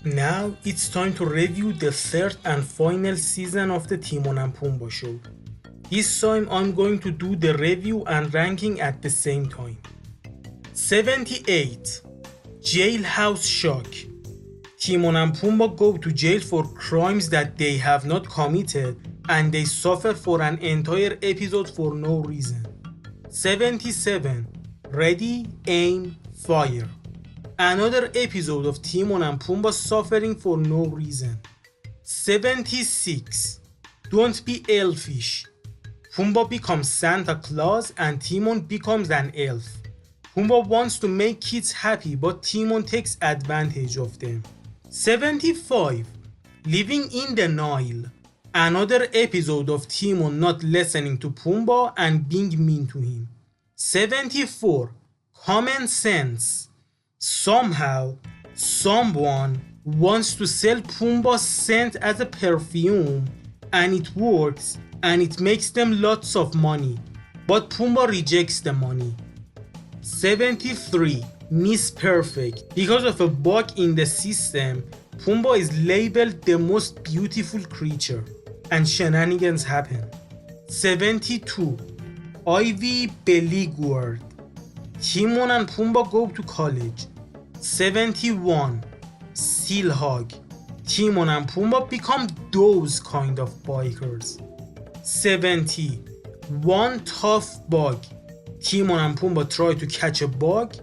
Now it's time to review the third and final season of the Timon and Pumbaa show. This time I'm going to do the review and ranking at the same time. 78. Jailhouse Shock. Timon and Pumbaa go to jail for crimes that they have not committed and they suffer for an entire episode for no reason. 77. Ready, Aim, Fire. Another episode of Timon and Pumbaa suffering for no reason. 76. Don't Be Elfish. Pumbaa becomes Santa Claus and Timon becomes an elf. Pumbaa wants to make kids happy but Timon takes advantage of them. 75. Living in the Nile. Another episode of Timon not listening to Pumbaa and being mean to him. 74. Common Sense. Somehow, someone wants to sell Pumbaa's scent as a perfume and it works and it makes them lots of money, but Pumbaa rejects the money. 73. Miss Perfect. Because of a bug in the system, Pumbaa is labeled the most beautiful creature and shenanigans happen. 72. Ivy Beleaguered. Timon and Pumbaa go to college. 71. Seal Hog. Timon and Pumbaa become those kind of bikers. 70. One Tough Bug. Timon and Pumbaa try to catch a bug,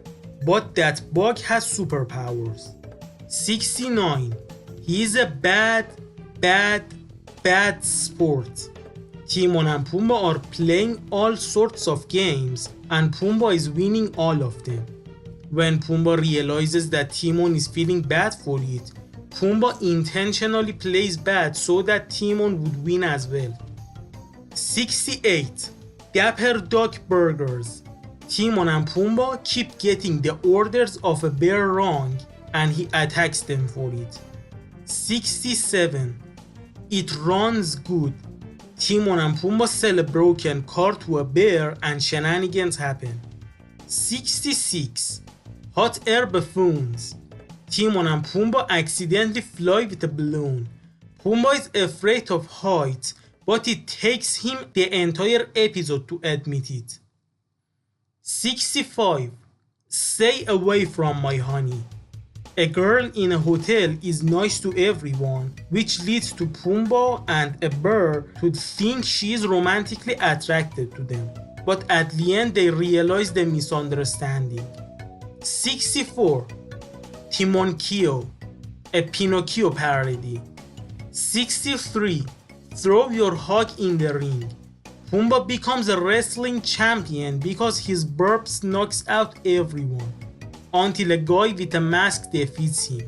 but that bug has superpowers. 69. He is a bad sport. Timon and Pumbaa are playing all sorts of games and Pumbaa is winning all of them. When Pumbaa realizes that Timon is feeling bad for it, Pumbaa intentionally plays bad so that Timon would win as well. 68. Dapper Duck Burgers. Timon and Pumbaa keep getting the orders of a bear wrong and he attacks them for it. 67. It Runs Good. Timon and Pumbaa sell a broken car to a bear and shenanigans happen. 66. Hot Air Buffoons. Timon and Pumbaa accidentally fly with a balloon. Pumbaa is afraid of heights, but it takes him the entire episode to admit it. 65. Stay away from my honey. A girl in a hotel is nice to everyone, which leads to Pumbaa and a bear to think she is romantically attracted to them. But at the end they realize the misunderstanding. 64. Timoncchio, a Pinocchio parody. 63. Throw your hog in the ring. Pumbaa becomes a wrestling champion because his burps knocks out everyone, until a guy with a mask defeats him.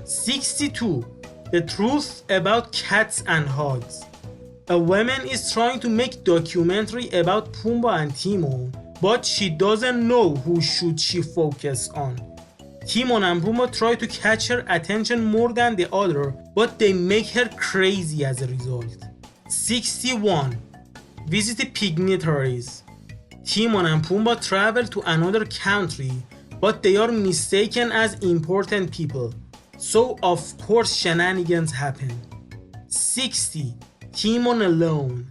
62. The truth about Kats and Hogs. A woman is trying to make documentary about Pumbaa and Timon, but she doesn't know who should she focus on. Timon and Pumbaa try to catch her attention more than the other, but they make her crazy as a result. 61. Visiti Pig-nitaries. Timon and Pumbaa travel to another country, but they are mistaken as important people, so of course shenanigans happen. 60. Timon Alone.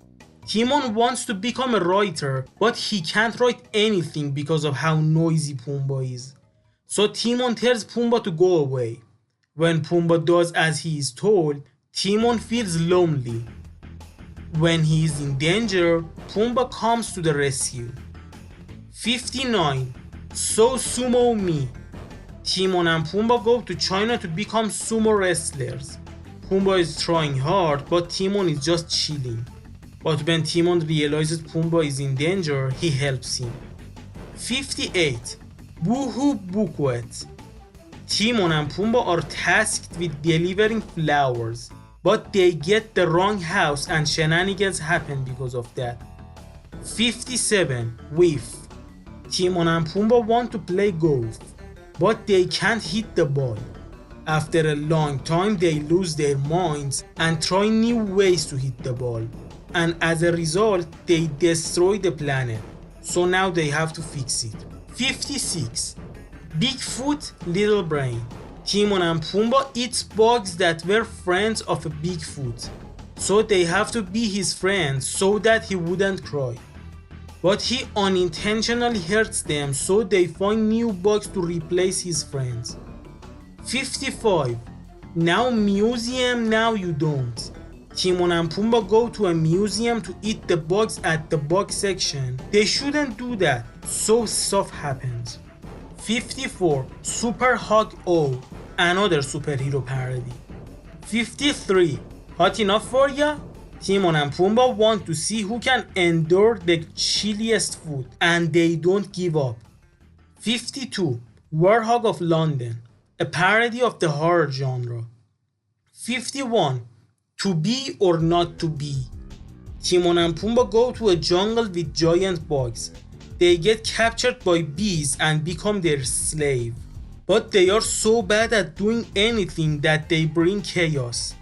Timon wants to become a writer, but he can't write anything because of how noisy Pumbaa is. So Timon tells Pumbaa to go away. When Pumbaa does as he is told, Timon feels lonely. When he is in danger, Pumbaa comes to the rescue. 59. So Sumo Me. Timon and Pumbaa go to China to become sumo wrestlers. Pumbaa is trying hard, but Timon is just chilling. But when Timon realizes Pumbaa is in danger, he helps him. 58. Hoo Bouquet. Timon and Pumbaa are tasked with delivering flowers, but they get the wrong house and shenanigans happen because of that. 57. WHIFF. Timon and Pumbaa want to play golf, but they can't hit the ball. After a long time they lose their minds and try new ways to hit the ball, and as a result they destroy the planet, so now they have to fix it. 56. Bigfoot, Little Brain. Timon and Pumbaa eat bugs that were friends of a Bigfoot, so they have to be his friends so that he wouldn't cry. But he unintentionally hurts them, so they find new bugs to replace his friends. 55. Now museum, now you don't. Timon and Pumbaa go to a museum to eat the bugs at the bug section. They shouldn't do that, so stuff happens. 54. Super Hog-O, another superhero parody. 53. Hot enough for ya? Timon and Pumbaa want to see who can endure the chilliest food, and they don't give up. 52. Werehog of London, a parody of the horror genre. 51. To be or not to be. Timon and Pumbaa go to a jungle with giant bugs. They get captured by bees and become their slave. But they are so bad at doing anything that they bring chaos.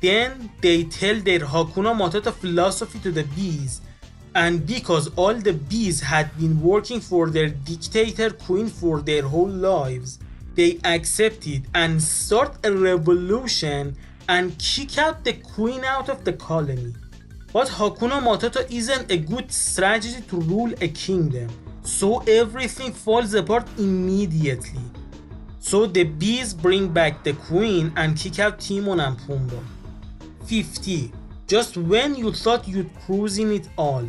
Then they tell their Hakuna Matata philosophy to the bees, and because all the bees had been working for their dictator queen for their whole lives, they accept it and start a revolution and kick out the queen out of the colony. But Hakuna Matata isn't a good strategy to rule a kingdom, so everything falls apart immediately. So the bees bring back the queen and kick out Timon and Pumbaa. 50. Just when you thought you'd cruising it all.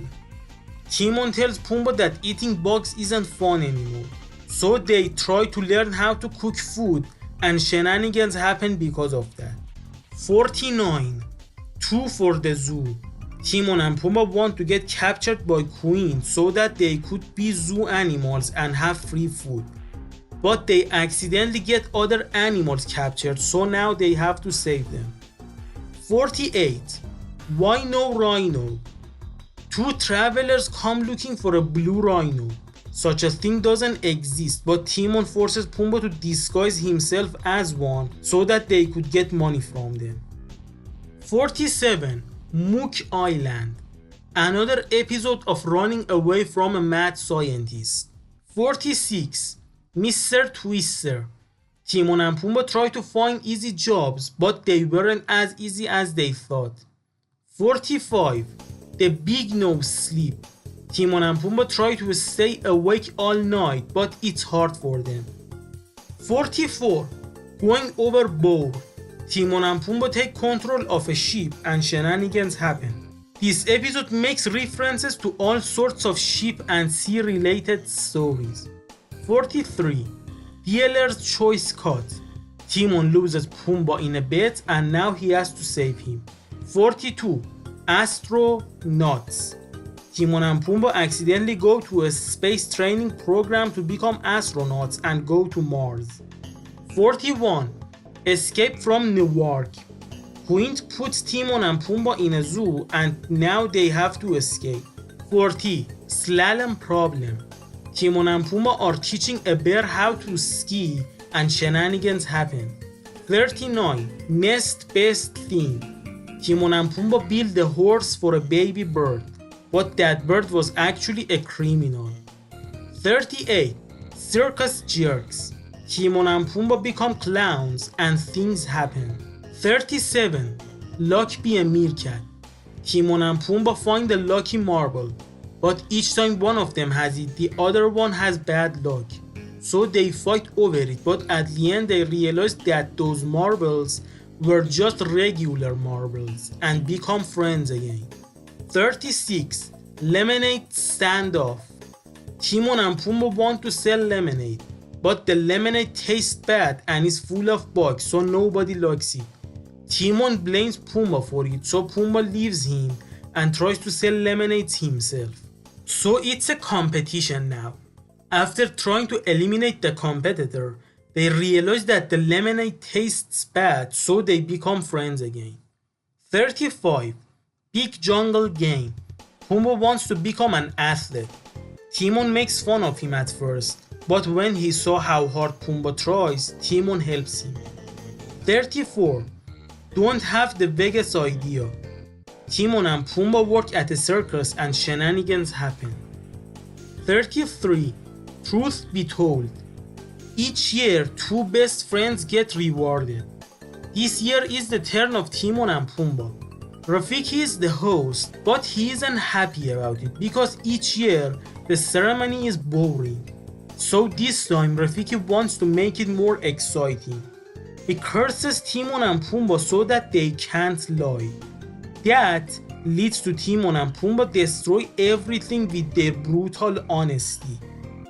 Timon tells Pumbaa that eating bugs isn't fun anymore, so they try to learn how to cook food, and shenanigans happen because of that. 49. Two for the zoo. Timon and Pumbaa want to get captured by Queen so that they could be zoo animals and have free food. But they accidentally get other animals captured, so now they have to save them. 48. Why No Rhino? Two travelers come looking for a blue rhino. Such a thing doesn't exist, but Timon forces Pumbaa to disguise himself as one so that they could get money from them. 47. Mook Island, another episode of running away from a mad scientist. 46. Mr. Twister. Timon and Pumbaa try to find easy jobs, but they weren't as easy as they thought. 45. The Big No Sleep. Timon and Pumbaa try to stay awake all night, but it's hard for them. 44. Going overboard. Timon and Pumbaa take control of a ship and shenanigans happen. This episode makes references to all sorts of ship and sea related stories. 43. Dealer's Choice Cut. Timon loses Pumbaa in a bet and now he has to save him. 42. Astro-Nots. Timon and Pumbaa accidentally go to a space training program to become astronauts and go to Mars. 41. Escape from Newark. Queen puts Timon and Pumbaa in a zoo and now they have to escape. 40. Slalom Problem. Timon and Pumbaa are teaching a bear how to ski and shenanigans happen. 39. Next best thing. Timon and Pumbaa build a horse for a baby bird, but that bird was actually a criminal. 38. Circus Jerks. Timon and Pumbaa become clowns and things happen. 37. Luck be a meerkat. Timon and Pumbaa find a lucky marble, but each time one of them has it, the other one has bad luck. So they fight over it, but at the end they realize that those marbles were just regular marbles and become friends again. 36. Lemonade Standoff. Timon and Pumbaa want to sell lemonade, but the lemonade tastes bad and is full of bugs, so nobody likes it. Timon blames Pumbaa for it, so Pumbaa leaves him and tries to sell lemonades himself. So it's a competition now. After trying to eliminate the competitor, they realize that the lemonade tastes bad, so they become friends again. 35. Big Jungle Game. Pumbaa wants to become an athlete. Timon makes fun of him at first, but when he saw how hard Pumbaa tries, Timon helps him. 34. Don't have the biggest idea. Timon and Pumbaa work at a circus and shenanigans happen. 33. Truth be told. Each year, two best friends get rewarded. This year is the turn of Timon and Pumbaa. Rafiki is the host, but he isn't happy about it because each year the ceremony is boring. So this time Rafiki wants to make it more exciting. He curses Timon and Pumbaa so that they can't lie. That leads to Timon and Pumbaa destroy everything with their brutal honesty.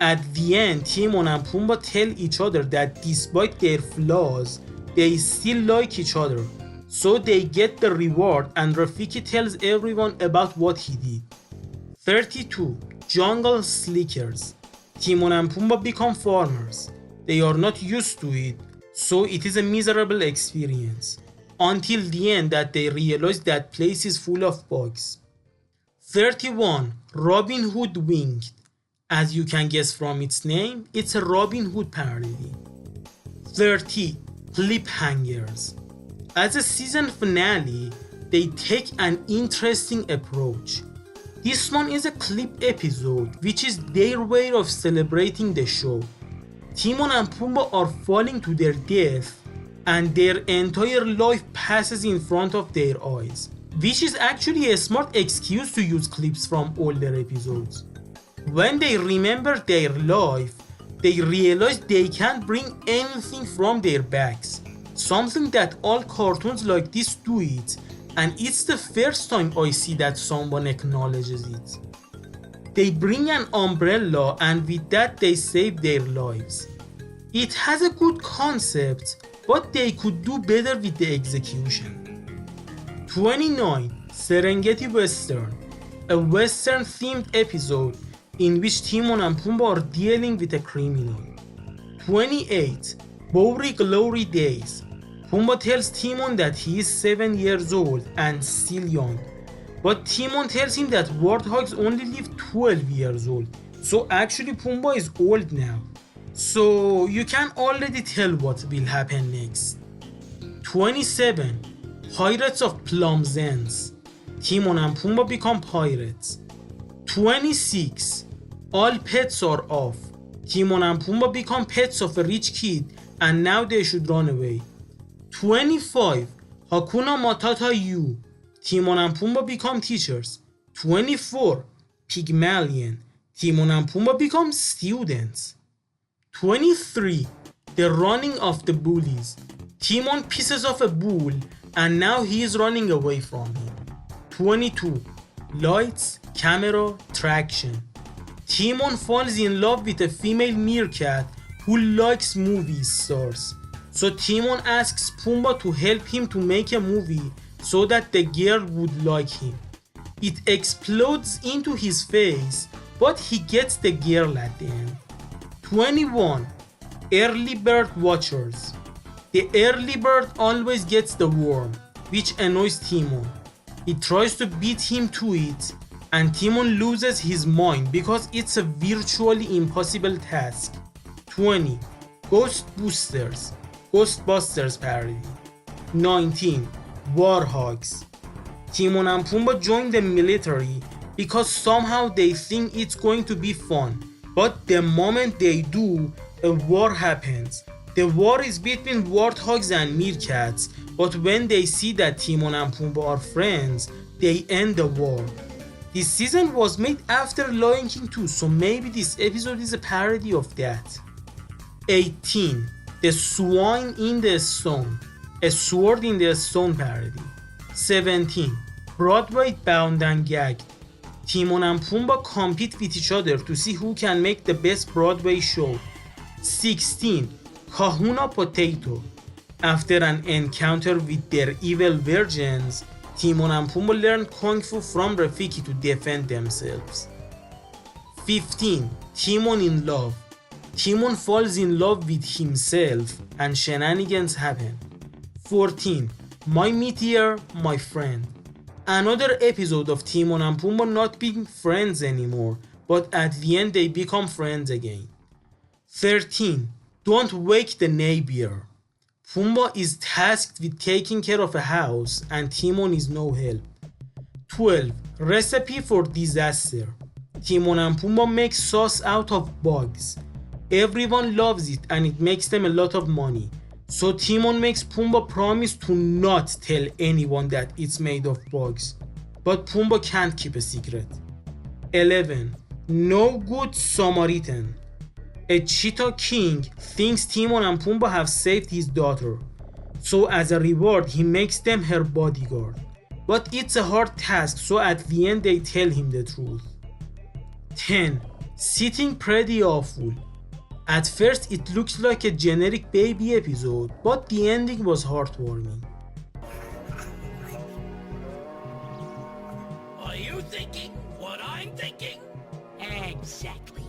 At the end, Timon and Pumbaa tell each other that despite their flaws, they still like each other. So they get the reward and Rafiki tells everyone about what he did. 32. Jungle Slickers. Timon and Pumbaa become farmers. They are not used to it, so it is a miserable experience. Until the end that they realize that place is full of bugs. 31. Robin Hood Winged. As you can guess from its name, it's a Robin Hood parody. 30. Cliffhangers. As a season finale, they take an interesting approach. This one is a clip episode, which is their way of celebrating the show. Timon and Pumbaa are falling to their death, and their entire life passes in front of their eyes, which is actually a smart excuse to use clips from older episodes. When they remember their life, they realize they can't bring anything from their bags, something that all cartoons like this do it, and it's the first time I see that someone acknowledges it. They bring an umbrella and with that they save their lives. It has a good concept, but they could do better with the execution. 29. Serengeti Western. A western themed episode in which Timon and Pumbaa are dealing with a criminal. 28. Bowery Glory Days. Pumbaa tells Timon that he is 7 years old and still young, but Timon tells him that warthogs only live 12 years old, so actually Pumbaa is old now. So you can already tell what will happen next. 27. Pirates of Plumzens. Timon and Pumbaa become pirates. 26. All pets are off. Timon and Pumbaa become pets of a rich kid and now they should run away. 25. Hakuna Matata U. Timon and Pumbaa become teachers. 24. Pig-Malion. Timon and Pumbaa become students. 23. The Running of the Bullies. Timon pisses off a bull and now he is running away from him. 22. Lights, camera, traction. Timon falls in love with a female meerkat who likes movie stars. So Timon asks Pumbaa to help him to make a movie so that the girl would like him. It explodes into his face, but he gets the girl at the end. 21. Early Bird Watchers. The early bird always gets the worm, which annoys Timon. He tries to beat him to it, and Timon loses his mind because it's a virtually impossible task. 20. Ghostbusters parody. 19. Warhogs. Timon and Pumbaa join the military because somehow they think it's going to be fun, but the moment they do, a war happens. The war is between warthogs and meerkats, but when they see that Timon and Pumbaa are friends, they end the war. This season was made after Lion King 2, so maybe this episode is a parody of that. 18. The Swine in the Stone. A Sword in the Stone parody. 17. Broadway Bound and Gagged. Timon and Pumbaa compete with each other to see who can make the best Broadway show. 16. Kahuna Potato. After an encounter with their evil versions, Timon and Pumbaa learn Kung Fu from Rafiki to defend themselves. 15. Timon in Love. Timon falls in love with himself and shenanigans happen. 14. My Meteor, My Friend. Another episode of Timon and Pumbaa not being friends anymore, but at the end they become friends again. 13. Don't Wake the Neighbor. Pumbaa is tasked with taking care of a house and Timon is no help. 12. Recipe for Disaster. Timon and Pumbaa make sauce out of bugs. Everyone loves it and it makes them a lot of money. So Timon makes Pumbaa promise to not tell anyone that it's made of bugs. But Pumbaa can't keep a secret. 11. No Good Samaritan. A cheetah king thinks Timon and Pumbaa have saved his daughter. So as a reward, he makes them her bodyguard. But it's a hard task, so at the end they tell him the truth. 10. Sitting Pretty Awful. At first it looks like a generic baby episode, but the ending was heartwarming. Are you thinking what I'm thinking? Exactly.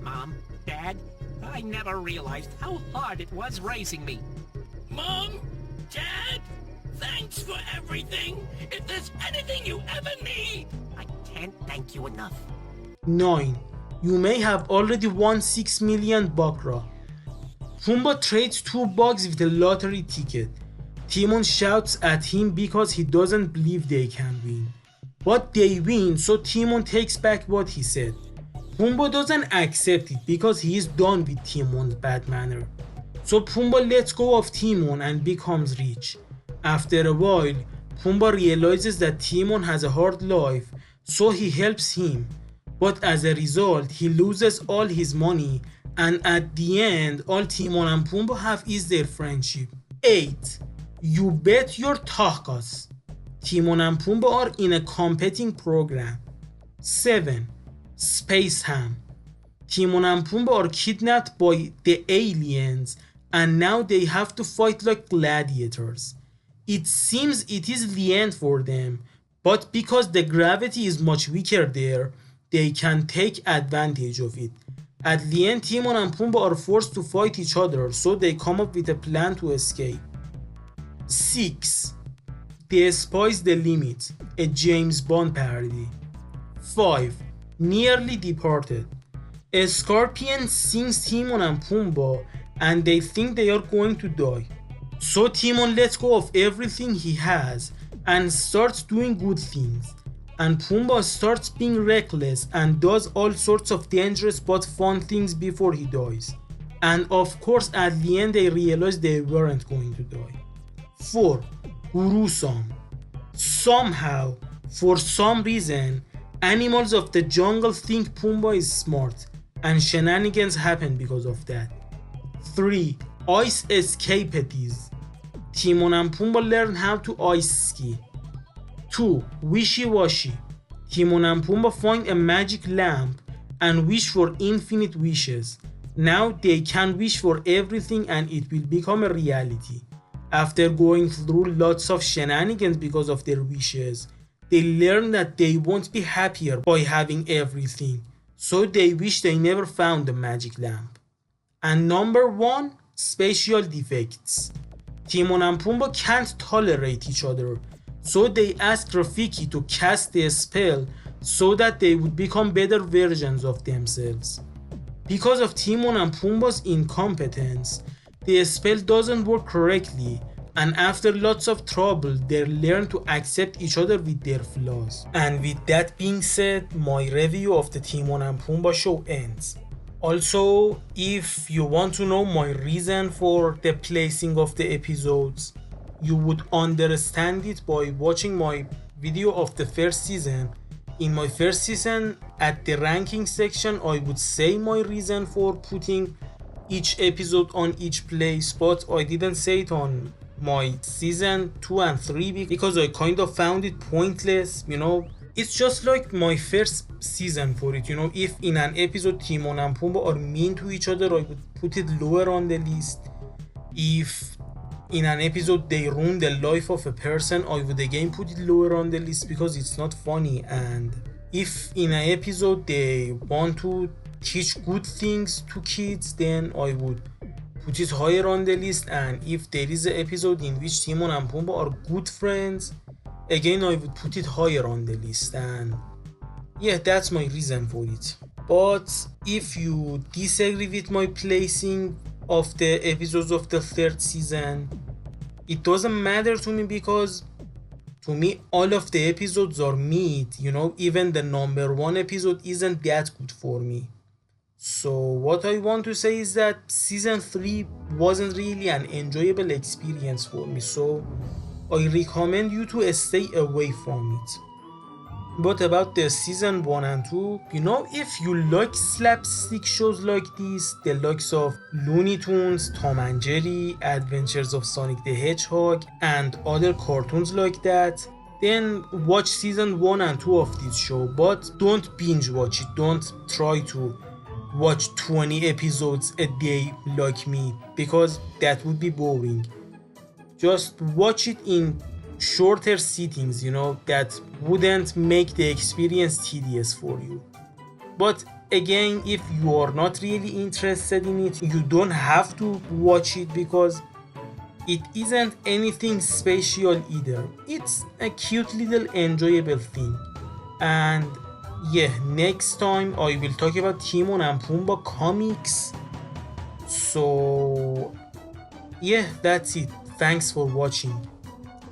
Mom, Dad, I never realized how hard it was raising me. Mom, Dad, thanks for everything. If there's anything you ever need, I can't thank you enough. 9. You may have already won 6 million bakra. Pumbaa trades 2 bugs with a lottery ticket. Timon shouts at him because he doesn't believe they can win. But they win, so Timon takes back what he said. Pumbaa doesn't accept it because he is done with Timon's bad manner. So Pumbaa lets go of Timon and becomes rich. After a while, Pumbaa realizes that Timon has a hard life, so he helps him. But as a result, he loses all his money, and at the end, all Timon and Pumbaa have is their friendship. 8. You Bet Your Tuhkus. Timon and Pumbaa are in a competing program. 7. Space Ham. Timon and Pumbaa are kidnapped by the aliens and now they have to fight like gladiators. It seems it is the end for them, but because the gravity is much weaker there, they can take advantage of it. At the end, Timon and Pumbaa are forced to fight each other, so they come up with a plan to escape. 6. The Sky's the Limit, a James Bond parody. 5. Nearly Departed. A scorpion stings Timon and Pumbaa and they think they are going to die. So Timon lets go of everything he has and starts doing good things. And Pumbaa starts being reckless and does all sorts of dangerous but fun things before he dies. And of course at the end they realize they weren't going to die. 4. Gruesome. Somehow, for some reason, animals of the jungle think Pumbaa is smart, and shenanigans happen because of that. 3. Ice Escapees. Timon and Pumbaa learn how to ice ski. 2. Wishy Washy. Timon and Pumbaa find a magic lamp and wish for infinite wishes. Now they can wish for everything and it will become a reality. After going through lots of shenanigans because of their wishes, they learn that they won't be happier by having everything, so they wish they never found the magic lamp. And number 1, special defects. Timon and Pumbaa can't tolerate each other, so they ask Rafiki to cast the spell so that they would become better versions of themselves. Because of Timon and Pumbaa's incompetence, the spell doesn't work correctly, and after lots of trouble they learn to accept each other with their flaws. And with that being said, my review of the Timon and Pumbaa show ends. Also, if you want to know my reason for the placing of the episodes, you would understand it by watching my video of the first season. In my first season, at the ranking section, I would say my reason for putting each episode on each place, but I didn't say it on my season 2 and 3 because I kind of found it pointless, It's just like my first season for it, If in an episode Timon and Pumbaa are mean to each other, I would put it lower on the list. If in an episode they ruin the life of a person, I would again put it lower on the list because it's not funny. And if in an episode they want to teach good things to kids, then I would put it higher on the list. And if there is an episode in which Timon and Pumbaa are good friends, again I would put it higher on the list. And yeah, that's my reason for it. But if you disagree with my placing of the episodes of the third season, it doesn't matter to me because to To me, all of the episodes are meat, even the number one episode isn't that good for me. So what I want to say is that season 3 wasn't really an enjoyable experience for me, so I recommend you to stay away from it. But about the season 1 and 2, if you like slapstick shows like this, the likes of Looney Tunes, Tom and Jerry, Adventures of Sonic the Hedgehog, and other cartoons like that, then watch season 1 and 2 of this show, but don't binge watch it. Don't try to watch 20 episodes a day like me, because that would be boring. Just watch it in shorter sittings, that wouldn't make the experience tedious for you. But again, if you are not really interested in it, you don't have to watch it, because it isn't anything special either. It's a cute little enjoyable thing. And yeah, next time I will talk about Timon and Pumbaa comics. So yeah, that's it. Thanks for watching.